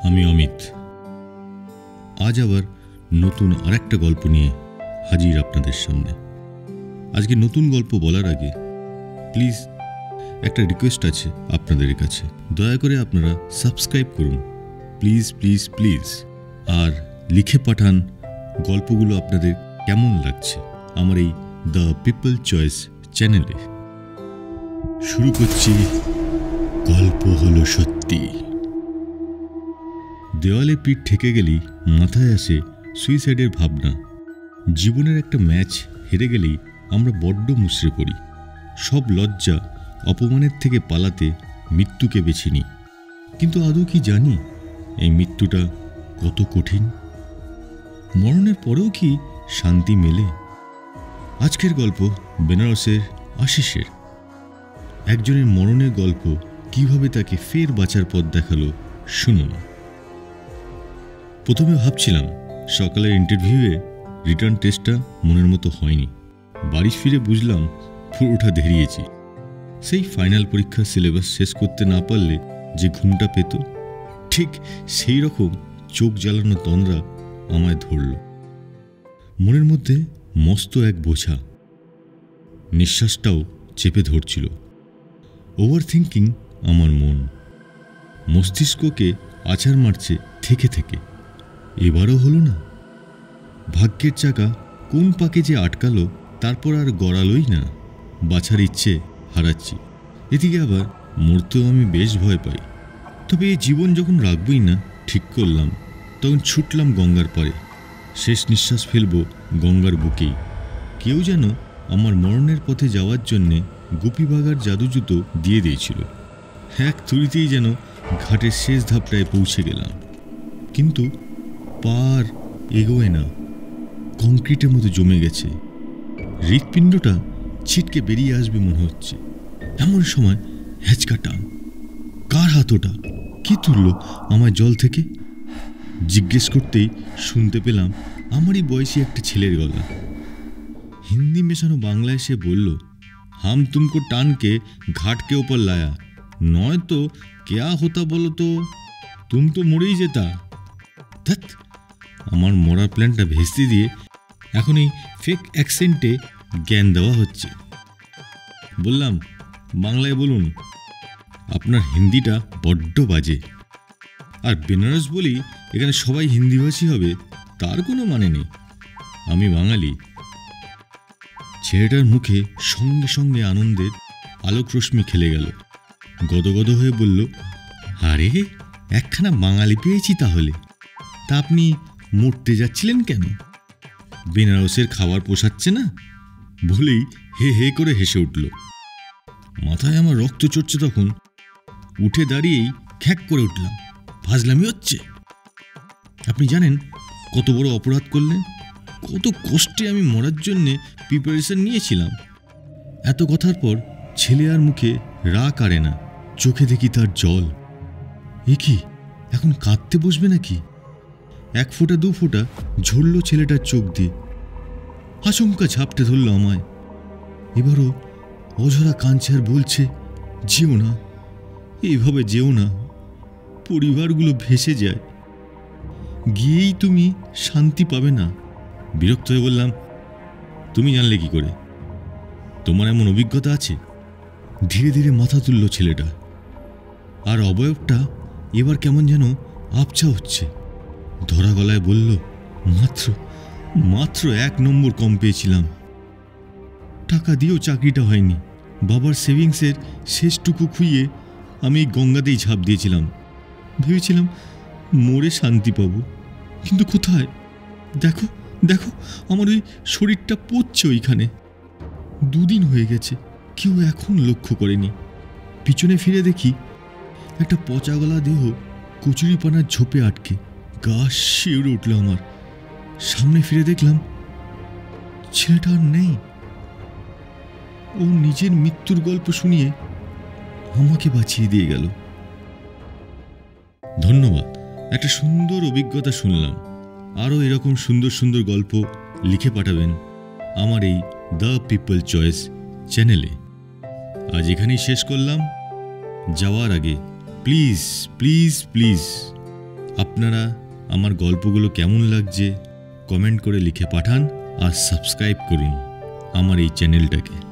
আমি অমিত। আজ আবার নতুন আরেকটা গল্প নিয়ে হাজির আপনাদের সামনে। আজকে নতুন গল্প বলার আগে প্লিজ একটা রিকোয়েস্ট আছে আপনাদের কাছে, দয়া করে আপনারা সাবস্ক্রাইব করুন প্লিজ প্লিজ প্লিজ। আর লিখে পাঠান গল্পগুলো আপনাদের কেমন লাগছে আমার এই দ্য পিপল চয়েস চ্যানেলে। শুরু করছি। গল্প হলো সত্যি। দেওয়ালে পিঠ ঠেকে গেলেই মাথায় আসে সুইসাইডের ভাবনা। জীবনের একটা ম্যাচ হেরে গেলেই আমরা বড্ড মুচড়ে পড়ি। সব লজ্জা অপমানের থেকে পালাতে মৃত্যুকে বেছে নিই। কিন্তু আদৌ কি জানি এই মৃত্যুটা কত কঠিন? মরণের পরেও কি শান্তি মেলে? আজকের গল্প বেনারসের আশিসের। একজনের মরণের গল্প কিভাবে তাকে ফের বাঁচার পথ দেখালো শুনুন। প্রথমে ভাবছিলাম সকালের ইন্টারভিউয়ে রিটার্ন টেস্টটা মনের মতো হয়নি। বাড়ি ফিরে বুঝলাম পুরোটা ধেরিয়েছি। সেই ফাইনাল পরীক্ষার সিলেবাস শেষ করতে না পারলে যে ঘুমটা পেত, ঠিক সেই রকম চোখ জ্বালানো তন্দ্রা আমায় ধরল। মনের মধ্যে মস্ত এক বোঝা, নিঃশ্বাসটাও চেপে ধরছিল। ওভার থিঙ্কিং আমার মন, মস্তিষ্ককে আছাড় মারছে থেকে থেকে। এবারও হলো না। ভাগ্যের চাকা কোন পাকে যে আটকালো তারপর আর গড়ালোই না। বাছার ইচ্ছে হারাচ্ছি। এদিকে আবার মরতেও আমি বেশ ভয় পাই। তবে এই জীবন যখন রাখবই না ঠিক করলাম, তখন ছুটলাম গঙ্গার পাড়ে। শেষ নিঃশ্বাস ফেলব গঙ্গার বুকেই। কেউ যেন আমার মরণের পথে যাওয়ার জন্যে গুপি বাগার জাদু জুতো দিয়ে দিয়েছিল। এক তুড়িতেই যেন ঘাটের শেষ ধাপটায় পৌঁছে গেলাম। কিন্তু পার এগোয় না, কংক্রিটের মতো জমে গেছে। হৃৎপিণ্ডটা ছিটকে বেরিয়ে আসবে মনে হচ্ছে। এমন সময় হ্যাচকা টান। কার হাত ওটা? কে তুলল আমার জল থেকে? জিজ্ঞেস করতেই শুনতে পেলাম আমারই বয়সী একটা ছেলের গলা। হিন্দি মেশানো বাংলায় সে বলল, হাম তুমকো টানকে ঘাটকে ওপর লায়া, নয় তো কেয়া হতা বলো তো, তুম তো মরেই যেতা। ধ্যাৎ, আমার মরার প্ল্যানটা ভেস্তে দিয়ে এখন এই ফেক অ্যাকসেন্টে জ্ঞান দেওয়া হচ্ছে। বললাম, বাংলায় বলুন, আপনার হিন্দিটা বড্ড বাজে। আর বেনারস বলি এখানে সবাই হিন্দিভাষী হবে তার কোনো মানে নেই। আমি বাঙালি। ছেলেটার মুখে সঙ্গে সঙ্গে আনন্দের আলোক রশ্মি খেলে গেল। গদগদ হয়ে বলল, আরে একখানা বাঙালি পেয়েছি তাহলে। তা আপনি মরতে যাচ্ছিলেন কেন? বেনারসের খাবার পোষাচ্ছে না বলেই হে হে করে হেসে উঠল। মাথায় আমার রক্ত চড়ছে তখন। উঠে দাঁড়িয়েই খ্যাক করে উঠলাম, ফাজলামি হচ্ছে? আপনি জানেন কত বড় অপরাধ করলেন? কত কষ্টে আমি মরার জন্যে প্রিপারেশন নিয়েছিলাম। এত কথার পর ছেলে আর মুখে রাগ আড়ে না, চোখে দেখি তার জল। এ কি, এখন কাঁদতে বসবে নাকি? এক ফোঁটা দু ফোঁটা ঝরল ছেলেটার চোখ দিয়ে। আচমকা ঝাপটে ধরল আমায়। এবারও অঝরা কাঁদছে আর বলছে, যেও না, এইভাবে যেও না, পরিবারগুলো ভেসে যায়, গিয়েই তুমি শান্তি পাবে না। বিরক্ত হয়ে বললাম, তুমি জানলে কি করে? তোমার এমন অভিজ্ঞতা আছে? ধীরে ধীরে মাথা তুলল ছেলেটা। আর অবয়বটা এবার কেমন যেন আবছা হচ্ছে। ধরা গলায় বলল, মাত্র মাত্র 1 নম্বর কম পেয়েছিলাম। টাকা দিয়েও চাকরিটা হয়নি। বাবার সেভিংসের শেষটুকু খুইয়ে আমি গঙ্গাতেই ঝাঁপ দিয়েছিলাম। ভেবেছিলাম মরে শান্তি পাবো, কিন্তু কোথায়? দেখো দেখো, আমার ওই শরীরটা পড়ছে ওইখানে। 2 দিন হয়ে গেছে, কেউ এখন লক্ষ্য করেনি। পিছনে ফিরে দেখি একটা পচা গলা দেহ কচুরিপানার ঝোপে আটকে। গা শিউরে উঠল আমার। সামনে ফিরে দেখলাম ছেলেটা আর নেই। ও নিজের মৃত্যুর গল্প শুনিয়ে আমাকে বাঁচিয়ে দিয়ে গেল। ধন্যবাদ। একটা সুন্দর অভিজ্ঞতা শুনলাম। আরও এরকম সুন্দর সুন্দর গল্প লিখে পাঠাবেন আমার এই দ্য পিপল চয়েস চ্যানেলে। আজ এখানেই শেষ করলাম। যাওয়ার আগে প্লিজ প্লিজ প্লিজ আপনারা আমার গল্পগুলো কেমন লাগছে কমেন্ট করে লিখে পাঠান আর সাবস্ক্রাইব করুন আমার এই চ্যানেলটাকে।